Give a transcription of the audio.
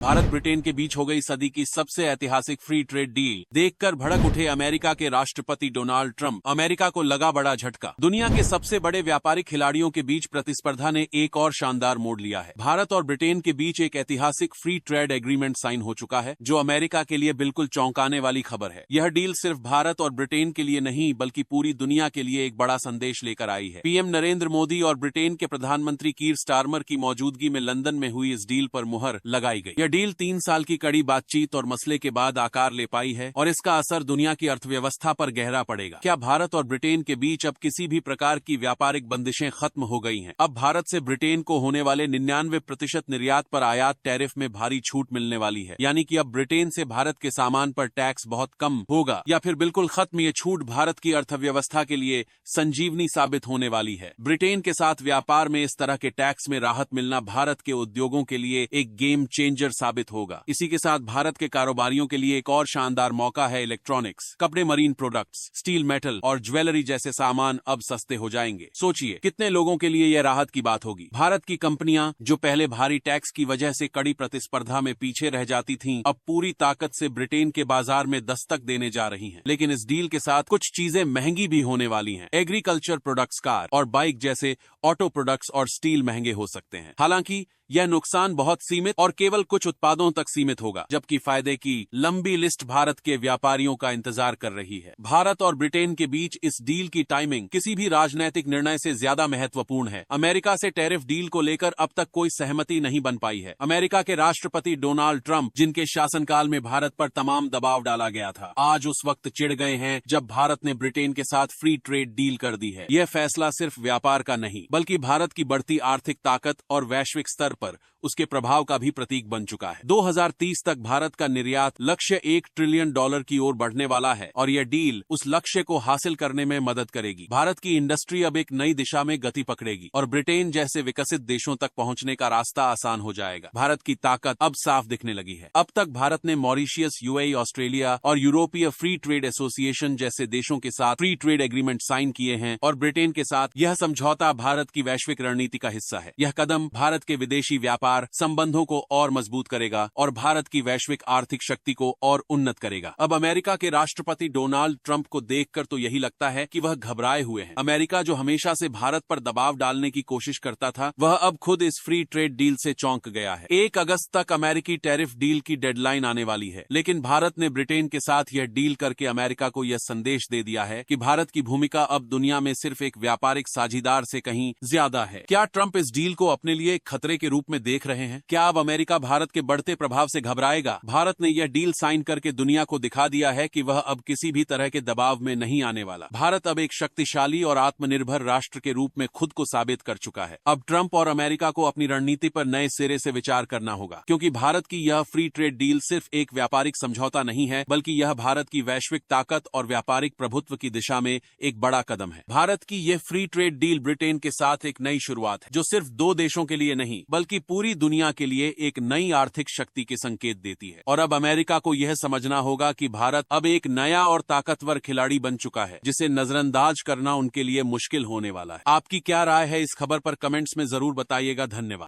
Bharat Britain के बीच हो गई सदी की सबसे ऐतिहासिक फ्री ट्रेड डील देखकर भड़क उठे अमेरिका के राष्ट्रपति डोनाल्ड ट्रंप। अमेरिका को लगा बड़ा झटका। दुनिया के सबसे बड़े व्यापारिक खिलाड़ियों के बीच प्रतिस्पर्धा ने एक और शानदार मोड़ लिया है। भारत और ब्रिटेन के बीच एक ऐतिहासिक फ्री ट्रेड एग्रीमेंट साइन हो चुका है, जो अमेरिका के लिए बिल्कुल चौंकाने वाली खबर है। यह डील सिर्फ भारत और ब्रिटेन के लिए नहीं, बल्कि पूरी दुनिया के लिए एक बड़ा संदेश लेकर आई है। पीएम नरेंद्र मोदी और ब्रिटेन के प्रधानमंत्री कीर स्टारमर की मौजूदगी में लंदन में हुई इस डील पर मुहर लगाई गई। डील 3 साल की कड़ी बातचीत और मसले के बाद आकार ले पाई है और इसका असर दुनिया की अर्थव्यवस्था पर गहरा पड़ेगा। क्या भारत और ब्रिटेन के बीच अब किसी भी प्रकार की व्यापारिक बंदिशें खत्म हो गई हैं? अब भारत से ब्रिटेन को होने वाले 99% निर्यात पर आयात टैरिफ में भारी छूट मिलने वाली है। यानी कि अब ब्रिटेन से भारत के सामान पर टैक्स बहुत कम होगा या फिर बिल्कुल खत्म। ये छूट भारत की अर्थव्यवस्था के लिए संजीवनी साबित होने वाली है। ब्रिटेन के साथ व्यापार में इस तरह के टैक्स में राहत मिलना भारत के उद्योगों के लिए एक गेम चेंजर साबित होगा। इसी के साथ भारत के कारोबारियों के लिए एक और शानदार मौका है। इलेक्ट्रॉनिक्स, कपड़े, मरीन प्रोडक्ट्स, स्टील, मेटल और ज्वेलरी जैसे सामान अब सस्ते हो जाएंगे। सोचिए कितने लोगों के लिए यह राहत की बात होगी। भारत की कंपनियां जो पहले भारी टैक्स की वजह से कड़ी प्रतिस्पर्धा में पीछे रह जाती थीं, अब पूरी ताकत से ब्रिटेन के बाजार में दस्तक देने जा रही हैं। लेकिन इस डील के साथ कुछ चीजें महंगी भी होने वाली हैं। एग्रीकल्चर प्रोडक्ट्स, कार और बाइक जैसे ऑटो प्रोडक्ट्स और स्टील महंगे हो सकते हैं। हालांकि यह नुकसान बहुत सीमित और केवल कुछ उत्पादों तक सीमित होगा, जबकि फायदे की लंबी लिस्ट भारत के व्यापारियों का इंतजार कर रही है। भारत और ब्रिटेन के बीच इस डील की टाइमिंग किसी भी राजनीतिक निर्णय से ज्यादा महत्वपूर्ण है। अमेरिका से टैरिफ डील को लेकर अब तक कोई सहमति नहीं बन पाई है। अमेरिका के राष्ट्रपति डोनाल्ड ट्रंप, जिनके शासनकाल में भारत पर तमाम दबाव डाला गया था, आज उस वक्त चिढ़ गए हैं जब भारत ने ब्रिटेन के साथ फ्री ट्रेड डील कर दी है। यह फैसला सिर्फ व्यापार का नहीं, बल्कि भारत की बढ़ती आर्थिक ताकत और वैश्विक स्तर पर उसके प्रभाव का भी प्रतीक बन चुका है। 2030 तक भारत का निर्यात लक्ष्य $1 ट्रिलियन की ओर बढ़ने वाला है और यह डील उस लक्ष्य को हासिल करने में मदद करेगी। भारत की इंडस्ट्री अब एक नई दिशा में गति पकड़ेगी और ब्रिटेन जैसे विकसित देशों तक पहुंचने का रास्ता आसान हो जाएगा। भारत की ताकत अब साफ दिखने लगी है। अब तक भारत ने मॉरिशियस, यूएई, ऑस्ट्रेलिया और यूरोपीय फ्री ट्रेड एसोसिएशन जैसे देशों के साथ फ्री ट्रेड एग्रीमेंट साइन किए हैं और ब्रिटेन के साथ यह समझौता भारत की वैश्विक रणनीति का हिस्सा है। यह कदम भारत के विदेशी व्यापार संबंधों को और मजबूत करेगा और भारत की वैश्विक आर्थिक शक्ति को और उन्नत करेगा। अब अमेरिका के राष्ट्रपति डोनाल्ड ट्रंप को देखकर तो यही लगता है कि वह घबराए हुए हैं। अमेरिका जो हमेशा से भारत पर दबाव डालने की कोशिश करता था, वह अब खुद इस फ्री ट्रेड डील से चौंक गया है। 1 अगस्त तक अमेरिकी टैरिफ डील की डेडलाइन आने वाली है, लेकिन भारत ने ब्रिटेन के साथ यह डील करके अमेरिका को यह संदेश दे दिया है कि भारत की भूमिका अब दुनिया में सिर्फ एक व्यापारिक साझीदार से कहीं ज्यादा है। क्या ट्रंप इस डील को अपने लिए एक खतरे के रूप में देख रहे हैं? क्या अब अमेरिका भारत के बढ़ते प्रभाव से घबराएगा? भारत ने यह डील साइन करके दुनिया को दिखा दिया है कि वह अब किसी भी तरह के दबाव में नहीं आने वाला। भारत अब एक शक्तिशाली और आत्मनिर्भर राष्ट्र के रूप में खुद को साबित कर चुका है। अब ट्रंप और अमेरिका को अपनी रणनीति पर नए सिरे से विचार करना होगा, क्योंकि भारत की यह फ्री ट्रेड डील सिर्फ एक व्यापारिक समझौता नहीं है, बल्कि यह भारत की वैश्विक ताकत और व्यापारिक प्रभुत्व की दिशा में एक बड़ा कदम है। भारत की यह फ्री ट्रेड डील ब्रिटेन के साथ एक नई शुरुआत है, जो सिर्फ 2 देशों के लिए नहीं, बल्कि पूरी दुनिया के लिए एक नई आर्थिक शक्ति के संकेत देती है। और अब अमेरिका को यह समझना होगा कि भारत अब एक नया और ताकतवर खिलाड़ी बन चुका है, जिसे नजरअंदाज करना उनके लिए मुश्किल होने वाला है। आपकी क्या राय है इस खबर पर? कमेंट्स में जरूर बताइएगा। धन्यवाद।